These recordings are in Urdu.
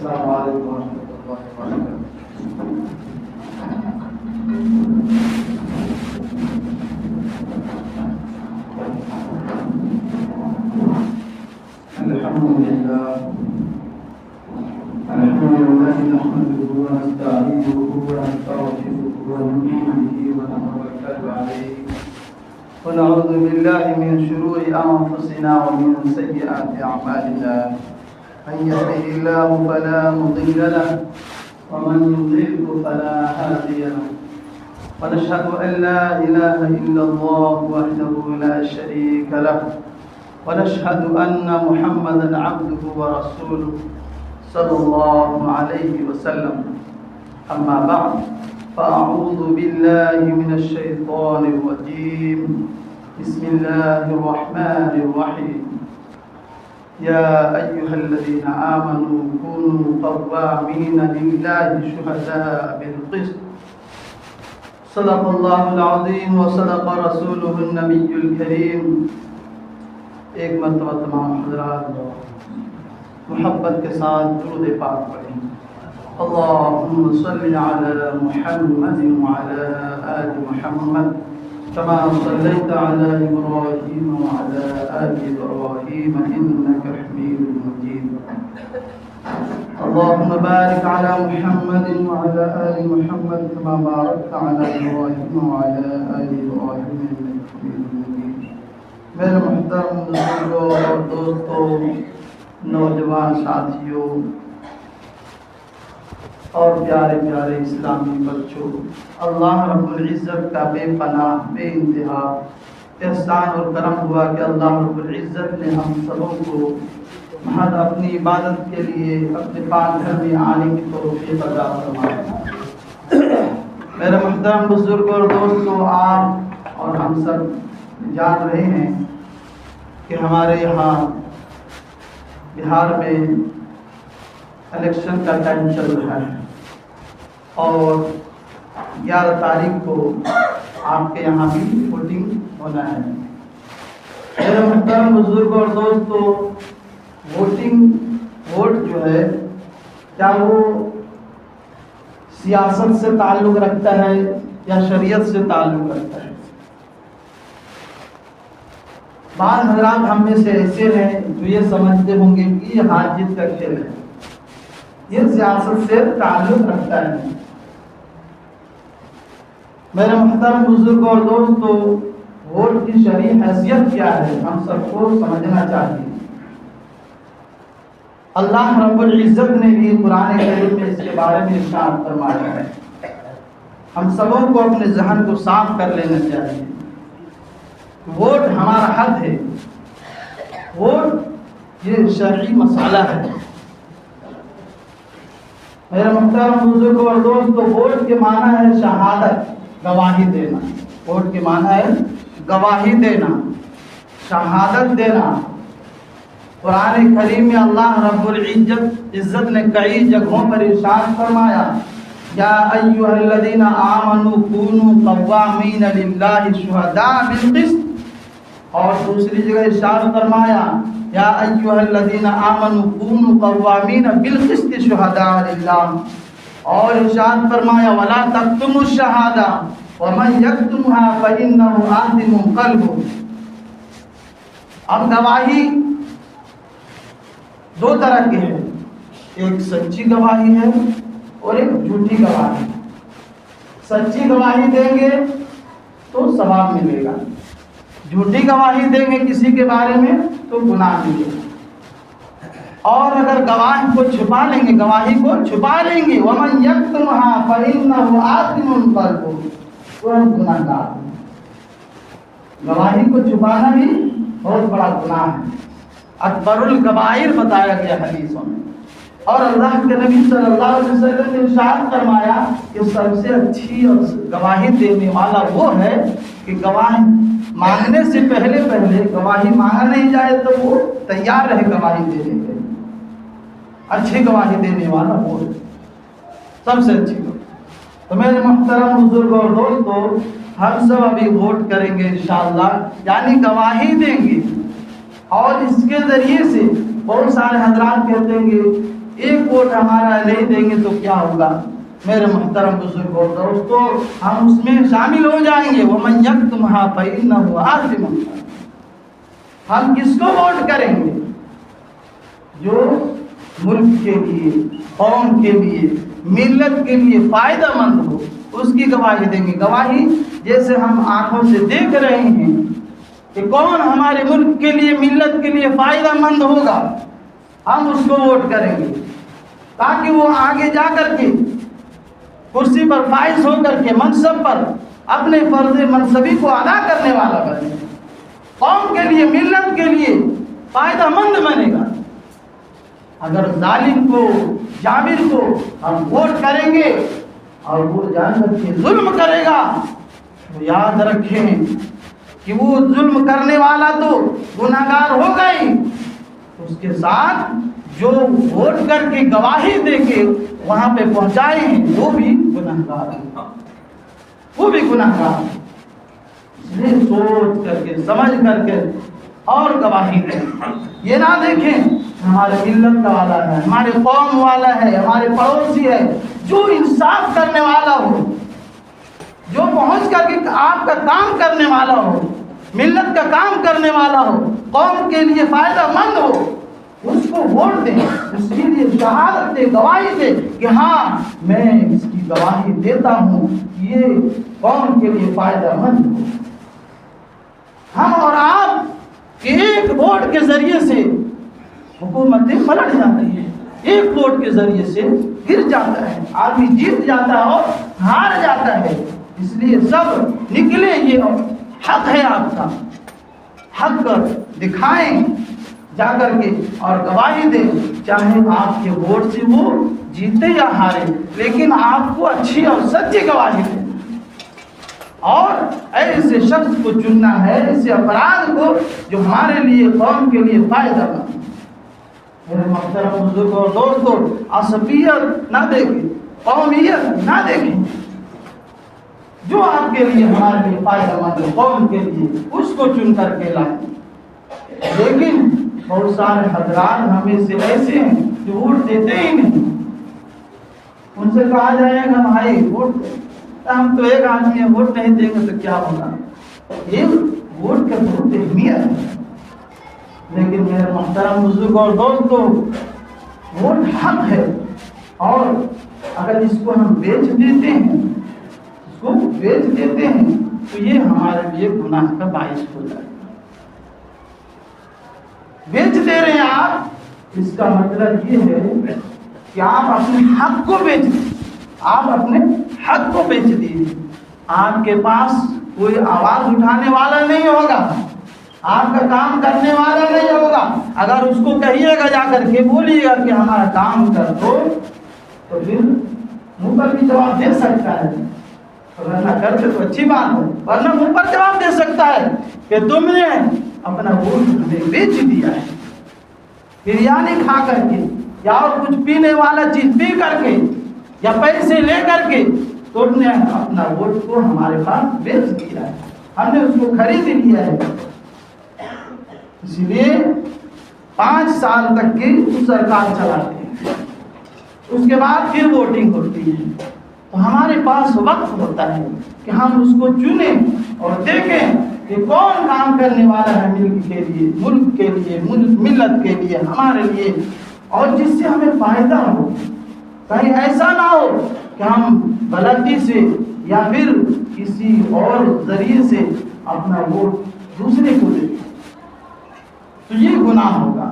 السلام علیکم ورحمۃ اللہ وبرکاتہ۔ الحمد للہ نحمده ونستعينه ونستغفره ونؤمن به ونتوكل عليه ونعوذ بالله من شرور أنفسنا ومن سيئات أعمالنا، من يهده الله فلا مضل له ومن يضلل فلا هادي له، ونشهد أن لا إله إلا الله وحده لا شريك له، ونشهد أن محمدا عبده ورسوله صلى الله عليه وسلم. أما بعد، فأعوذ بالله من الشيطان الرجيم. بسم الله الرحمن الرحيم. يا أيها الذين آمنوا كونوا قوامين لله شهداء بالقسط. صدق الله العظيم وصدق رسوله النبي الكريم. ایک مرتبہ تمام حضرات محبت کے ساتھ درود پاک پڑھیں. اللهم صل على محمد وعلى آل محمد كما صليت على إبراهيم وعلى آل إبراهيم إنك حميد مجيد. اللهم بارك على محمد وعلى آل محمد كما باركت على إبراهيم وعلى آل إبراهيم إنك حميد مجيد. میرے محترم بزرگوں اور دوستوں، نوجوان ساتھیوں اور پیارے پیارے اسلامی بچوں، اللہ رب العزت کا بے پناہ بے انتہا احسان اور کرم ہوا کہ اللہ رب العزت نے ہم سبوں کو محض اپنی عبادت کے لیے اپنے پاک گھر میں آنے کی توفیق عطا فرمایا. میرے محترم بزرگوں اور دوستوں، آپ اور ہم سب جان رہے ہیں کہ ہمارے یہاں بہار میں الیکشن کا ٹائم چل رہا ہے اور 11 تاریخ کو آپ کے یہاں بھی ووٹنگ ہونا ہے. میرے محترم بزرگ اور دوستو، ووٹ جو ہے کیا وہ سیاست سے تعلق رکھتا ہے یا شریعت سے تعلق رکھتا ہے؟ بعض حضرات ہم میں سے ایسے ہیں جو یہ سمجھتے ہوں گے کہ یہ ہار جیت کا کھیل ہے، یہ سیاست سے تعلق رکھتا ہے. میرے محترم بزرگ اور دوستو، ووٹ کی شرعی حیثیت کیا ہے ہم سب کو سمجھنا چاہیے. اللہ رب العزت نے بھی قرآن کریم میں اس کے بارے میں ارشاد فرمایا ہے. ہم سبوں کو اپنے ذہن کو صاف کر لینا چاہیے. ووٹ ہمارا حق ہے، ووٹ یہ شرعی مسئلہ ہے. میرے محترم بزرگوں اور دوستو، ووٹ کے معنی ہے شہادت، گواہی دینا. ووٹ کے معنی ہے گواہی دینا، شہادت دینا. قرآن کریم میں اللہ رب العزت نے کئی جگہوں پر ارشاد فرمایا، یا ایھا الذین آمنوا کونوا قوامین للہ شہداء بالقسط. اور دوسری جگہ ارشاد فرمایا، یا ایھا الذین آمنوا کونوا قوامین بالقسط شہداء للہ. اور ارشاد فرمایا، ولا تکتموا الشہادہ ومن یکتمها فإنہ آثم قلبہ. اب گواہی دو طرح کی ہے، ایک سچی گواہی ہے اور ایک جھوٹی گواہی. سچی گواہی دیں گے تو ثواب ملے گا، جھوٹی گواہی دیں گے کسی کے بارے میں تو گناہ ملے گا. اور اگر گواہی کو چھپا لیں گے، گواہی کو چھپا لیں گے، ومن یکتمها فإنہ آثم قلبہ، وہ گناہ گار. گواہی کو چھپانا بھی بہت بڑا گناہ ہے، اکبر الکبائر بتایا گیا حدیثوں میں. اور اللہ کے نبی صلی اللہ علیہ وسلم نے ارشاد فرمایا کہ سب سے اچھی گواہی دینے والا وہ ہے کہ گواہی مانگنے سے پہلے گواہی مانگا نہیں جائے تو وہ تیار رہے گواہی دینے کے لیے. اچھی گواہی دینے والا وہ ہے سب سے اچھی گواہی. تو میرے محترم بزرگ اور دوستو، ہم سب ابھی ووٹ کریں گے انشاءاللہ، یعنی گواہی دیں گے. اور اس کے ذریعے سے بہت سارے حضرات کہتے ہیں ایک ووٹ ہمارا نہیں دیں گے تو کیا ہوگا؟ میرے محترم بزرگ اور دوستو، ہم اس میں شامل ہو جائیں گے۔ وَمَنْ يَكْتُمْهَا فَإِنَّهُ آثِمٌ۔ ہم کس کو ووٹ کریں گے؟ جو ملک کے لیے، قوم کے لیے، ملت کے لیے فائدہ مند ہو، اس کی گواہی دیں گے۔ گواہی جیسے ہم آنکھوں سے دیکھ رہے ہیں کہ کون ہمارے ملک کے لیے، ملت کے لیے فائدہ مند ہوگا، ہم اس کو ووٹ کریں گے تاکہ وہ آگے جا کر کے کرسی پر فائز ہو کر کے منصب پر اپنے فرض منصبی کو ادا کرنے والا بنے، قوم کے لیے، ملت کے لیے فائدہ مند بنے گا۔ اگر ظالم کو، جابر کو ہم ووٹ کریں گے اور وہ جان کر کے ظلم کرے گا تو یاد رکھیں کہ وہ ظلم کرنے والا تو گناہگار ہوگا ہی، اس کے ساتھ جو ووٹ کر کے گواہی دے کے وہاں پہ پہنچائے ہیں وہ بھی گناہگار ہیں، وہ بھی گناہگار ہیں۔ اس لیے سوچ کر کے، سمجھ کر کے اور گواہی دیں۔ یہ نہ دیکھیں ہمارے ملت کا والا ہے، ہمارے قوم والا ہے، ہمارے پڑوسی ہے، جو انصاف کرنے والا ہو، جو پہنچ کر کے آپ کا کام کرنے والا ہو، ملت کا کام کرنے والا ہو، قوم کے لیے فائدہ مند ہو، اس کو ووٹ دیں، اس کے لیے شہادت دے، گواہی دے کہ ہاں میں اس کی گواہی دیتا ہوں یہ قوم کے لیے فائدہ مند ہو۔ ہم اور آپ کے ایک ووٹ کے ذریعے سے حکومتیں پلٹ جاتی ہیں، ایک ووٹ کے ذریعے سے گر جاتا ہے، آدمی جیت جاتا ہے اور ہار جاتا ہے۔ اس لیے سب نکلے، یہ حق ہے آپ کا، حق دکھائیں جا کر کے اور گواہی دیں، چاہے آپ کے ووٹ سے وہ جیتے یا ہارے، لیکن آپ کو اچھی اور سچی گواہی دیں۔ اور ایسے شخص کو چننا ہے، ایسے افراد کو جو ہمارے لیے، قوم کے لیے فائدہ مند۔ میرے محترم بزرگوں اور دوستوں، عصبیت نہ دیکھیں، قومیت نہ دیکھیں، جو آپ کے لیے، ہمارے لیے فائدہ مند ہے، قوم کے لیے، اس کو چن کر کے لائیں۔ لیکن بہت سارے حضرات ہمیں سے ایسے ہیں جو ووٹ دیتے ہی نہیں، ان سے کہا جائے گا بھائی ووٹ دے، ہم تو ایک آدمی ہیں، ووٹ نہیں دیں گے تو کیا ہوگا؟ یہ ووٹ کا بہت اہمیت ہے۔ لیکن میرے محترم بزرگ اور دوستو، ووٹ حق ہے، اور اگر اس کو ہم بیچ دیتے ہیں، اس کو بیچ دیتے ہیں تو یہ ہمارے لیے گناہ کا باعث ہو جائے گا۔ بیچ دے رہے ہیں آپ، اس کا مطلب یہ ہے کہ آپ اپنے حق کو بیچ دیں، آپ اپنے حق کو بیچ دیجیے۔ آپ کے پاس کوئی آواز اٹھانے والا نہیں ہوگا، آپ کا کام کرنے والا نہیں ہوگا۔ اگر اس کو کہیے گا جا کر کے، بولیے گا کہ ہمارا کام کر دو، تو پھر منہ پر بھی جواب دے سکتا ہے، اگر نہ کرتے تو اچھی بات ہے، ورنہ منہ پر جواب دے سکتا ہے کہ تم نے اپنا ووٹ بیچ دیا ہے، بریانی کھا کر کے یا اور کچھ پینے والا چیز پی کر کے یا پیسے لے کر کے تم نے اپنا ووٹ کو ہمارے پاس بیچ دیا ہے، ہم نے اس کو خرید لیا ہے۔ اس لیے 5 سال تک کی سرکار چلاتے ہیں، اس کے بعد پھر ووٹنگ ہوتی ہے، تو ہمارے پاس وقت ہوتا ہے کہ ہم اس کو چنیں اور دیکھیں کہ کون کام کرنے والا ہے ملک کے لیے، ملت کے لیے، ہمارے لیے، اور جس سے ہمیں فائدہ ہو۔ کہیں ایسا نہ ہو کہ ہم غلطی سے یا پھر کسی اور ذریعے سے اپنا ووٹ دوسرے کو دیں تو یہ گناہ ہوگا۔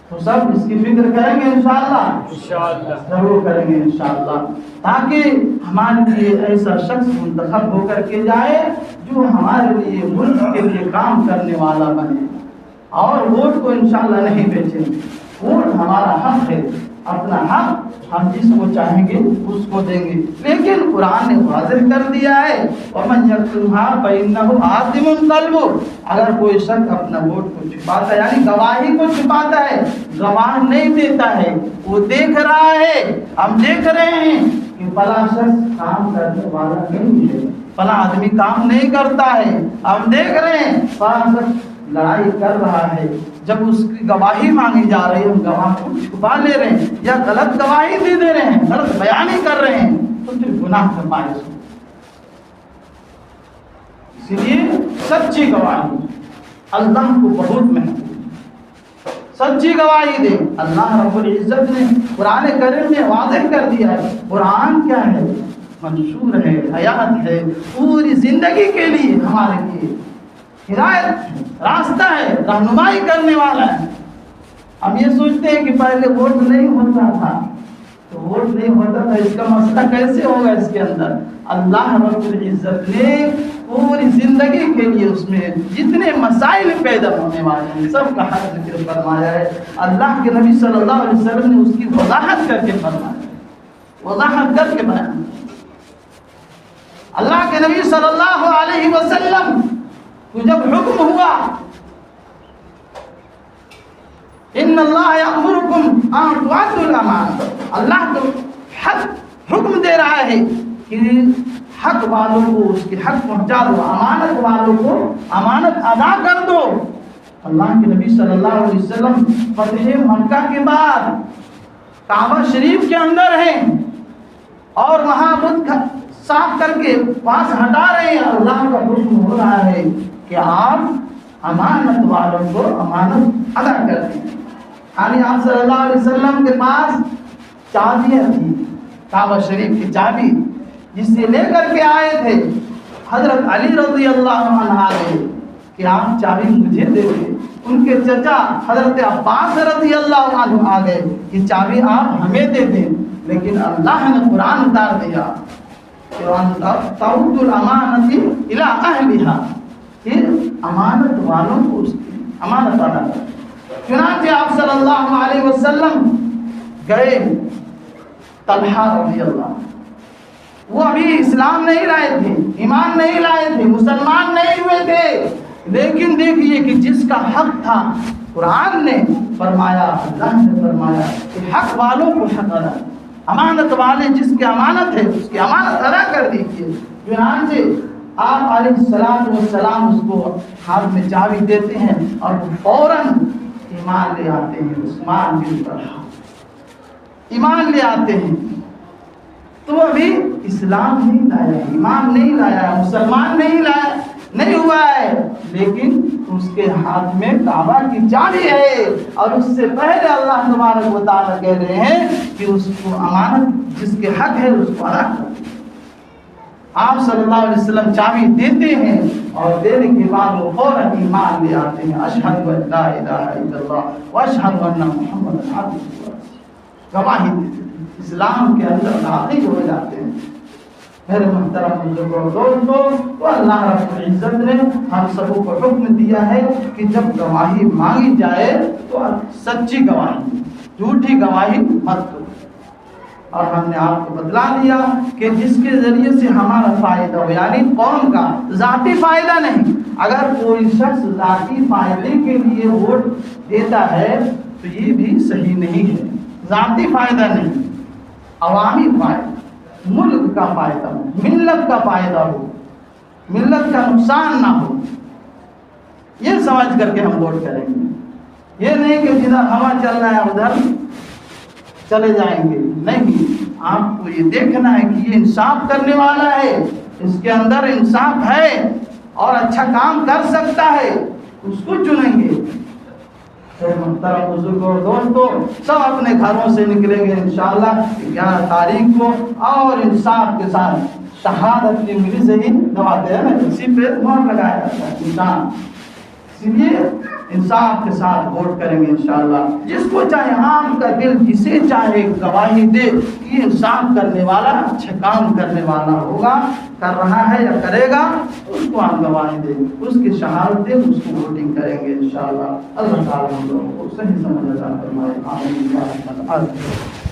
تو سب اس کی فکر کریں گے انشاءاللہ، ضرور کریں گے انشاءاللہ، تاکہ ہمارے لیے ایسا شخص منتخب ہو کر کے جائے جو ہمارے لیے، ملک کے لیے کام کرنے والا بنے، اور ووٹ کو انشاءاللہ نہیں بیچیں۔ ووٹ ہمارا حق ہے، اپنا حق ہم جس کو چاہیں گے اس کو دیں گے، لیکن قرآن نے واضح کر دیا ہے وَمَنْ يَكْتُمْهَا فَإِنَّهُ آثِمٌ قَلْبُهُ۔ اگر کوئی شخص اپنا ووٹ کو چھپاتا ہے، یعنی گواہی کو چھپاتا ہے، گواہ نہیں دیتا ہے، وہ دیکھ رہا ہے، ہم دیکھ رہے ہیں کہ فلاں شخص کام کرنے والا نہیں ہے، فلاں آدمی کام نہیں کرتا ہے، ہم دیکھ رہے ہیں فلاں شخص لڑائی کر رہا ہے، جب اس کی گواہی مانگی جا رہی ہے، ہم گواہ کو چھپا لے رہے ہیں یا غلط گواہی دے رہے ہیں، غلط بیانی کر رہے ہیں، تو پھر گناہ کا باعث ہو۔ اسی لیے سچی گواہی اللہ کو بہت محبوب ہے، سچی گواہی دے۔ اللہ رب العزت نے قرآن کریم میں واضح کر دیا ہے، قرآن کیا ہے؟ منشور ہے، حیات ہے، پوری زندگی کے لیے ہمارے لیے ہدایت ہے، راستہ ہے، رہنمائی کرنے والا ہے۔ ہم یہ سوچتے ہیں کہ پہلے ووٹ نہیں ہوتا تھا، تو ووٹ نہیں ہوتا تھا، اس کا مسئلہ کیسے ہوگا اس کے اندر؟ اللہ رب العزت نے پوری زندگی کے لیے اس میں جتنے مسائل پیدا ہونے والے ہیں سب کا حق ذکر فرمایا ہے۔ اللہ کے نبی صلی اللہ علیہ وسلم نے اس کی وضاحت کر کے فرمایا، وضاحت کر کے بیان۔ اللہ کے نبی صلی اللہ علیہ وسلم کو جب حکم ہوا ان اللہ یامرکم ان تؤدوا الامانہ، اللہ تو حکم دے رہا ہے کہ حق والوں کو اس کے حق پہنچا دو، امانت والوں کو امانت ادا کر دو۔ اللہ کے نبی صلی اللہ علیہ وسلم فتح مکہ کے بعد کعبہ شریف کے اندر ہیں اور وہاں بت صاف کر کے وہاں سے ہٹا رہے ہیں، اللہ کا حکم ہو رہا ہے کہ آپ امانت والوں کو امانت ادا کر دیں۔ یعنی آپ صلی اللہ علیہ وسلم کے پاس چابیاں تھیں، کعبہ شریف کی چابی جس سے لے کر کے آئے تھے۔ حضرت علی رضی اللہ عنہ آ گئے کہ آپ چابی مجھے دے دیں، ان کے چچا حضرت عباس رضی اللہ عنہ آ گئے کہ چابی آپ ہمیں دے دیں، لیکن اللہ نے قرآن اتار دیا تؤد الامانۃ الی اہلھا، کہ امانت والوں کو اس کی امانت ادا کریں۔ چنانچہ آپ صلی اللہ علیہ وسلم گئے، طلحہ رضی اللہ، وہ ابھی اسلام نہیں لائے تھے، ایمان نہیں لائے تھے، مسلمان نہیں ہوئے تھے، لیکن دیکھیے کہ جس کا حق تھا قرآن نے فرمایا، اللہ نے فرمایا کہ حق والوں کو حق ادا، امانت والے جس کی امانت ہے اس کی امانت ادا کر دیجیے۔ چنانچہ آپ علیہ السلام اس کو ہاتھ میں چابی دیتے ہیں اور وہ فوراً ایمان لے آتے ہیں، عثمان بن طلحہ ایمان لے آتے ہیں۔ تو ابھی اسلام نہیں لایا، ایمان نہیں لایا، مسلمان نہیں ہوا ہے، لیکن اس کے ہاتھ میں کعبہ کی چابی ہے، اور اس سے پہلے اللہ تبارک و تعالیٰ کہہ رہے ہیں کہ اس کو امانت جس کے حق ہے اس کو ادا کرو۔ آپ صلی اللہ علیہ وسلم چابی دیتے ہیں اور دینے کے بعد وہ فوراً ایمان لے آتے ہیں، اشہد ان لا الہ الا اللہ واشہد ان محمد عبدہ ورسولہ، گواہی دیتے ہیں، اسلام کے اندر داخل ہو جاتے ہیں۔ میرے محترم بزرگوں اور دوستوں، تو اللہ رب العزت نے ہم سب کو حکم دیا ہے کہ جب گواہی مانگی جائے تو سچی گواہی، جھوٹی گواہی مت دو۔ اور ہم نے آپ کو بتلا دیا کہ جس کے ذریعے سے ہمارا فائدہ ہو، یعنی قوم کا ذاتی فائدہ نہیں۔ اگر کوئی شخص ذاتی فائدے کے لیے ووٹ دیتا ہے تو یہ بھی صحیح نہیں ہے، ذاتی فائدہ نہیں، عوامی فائدہ، ملک کا فائدہ ہو، ملت کا فائدہ ہو، ملت کا نقصان نہ ہو، یہ سمجھ کر کے ہم ووٹ کریں گے۔ یہ نہیں کہ جدھر ہوا چل رہا ہے ادھر چلے جائیں گے، نہیں، آپ کو یہ دیکھنا ہے کہ یہ انصاف کرنے والا ہے، اس کے اندر انصاف ہے اور اچھا کام کر سکتا ہے، اس کو چنیں گے۔ محترم بزرگوں اور دوستوں، سب اپنے گھروں سے نکلیں گے انشاءاللہ 11 تاریخ کو، اور انصاف کے ساتھ شہادت کی ملی سے ہی دباتے ہیں نا، اسی پہ مہر لگایا جاتا ہے انسان، اسی لیے انصاف کے ساتھ ووٹ کریں گے انشاءاللہ۔ جس کو چاہے، عام کا دل جسے چاہے گواہی دے کہ انصاف کرنے والا، اچھا کام کرنے والا ہوگا، کر رہا ہے یا کرے گا، اس کو آپ گواہی دیں، اس کی شہادت دیں، اس کو ووٹنگ کریں گے انشاءاللہ۔ اللہ تعالیٰ ہم لوگوں کو صحیح سمجھ عطا فرمائے، آمین۔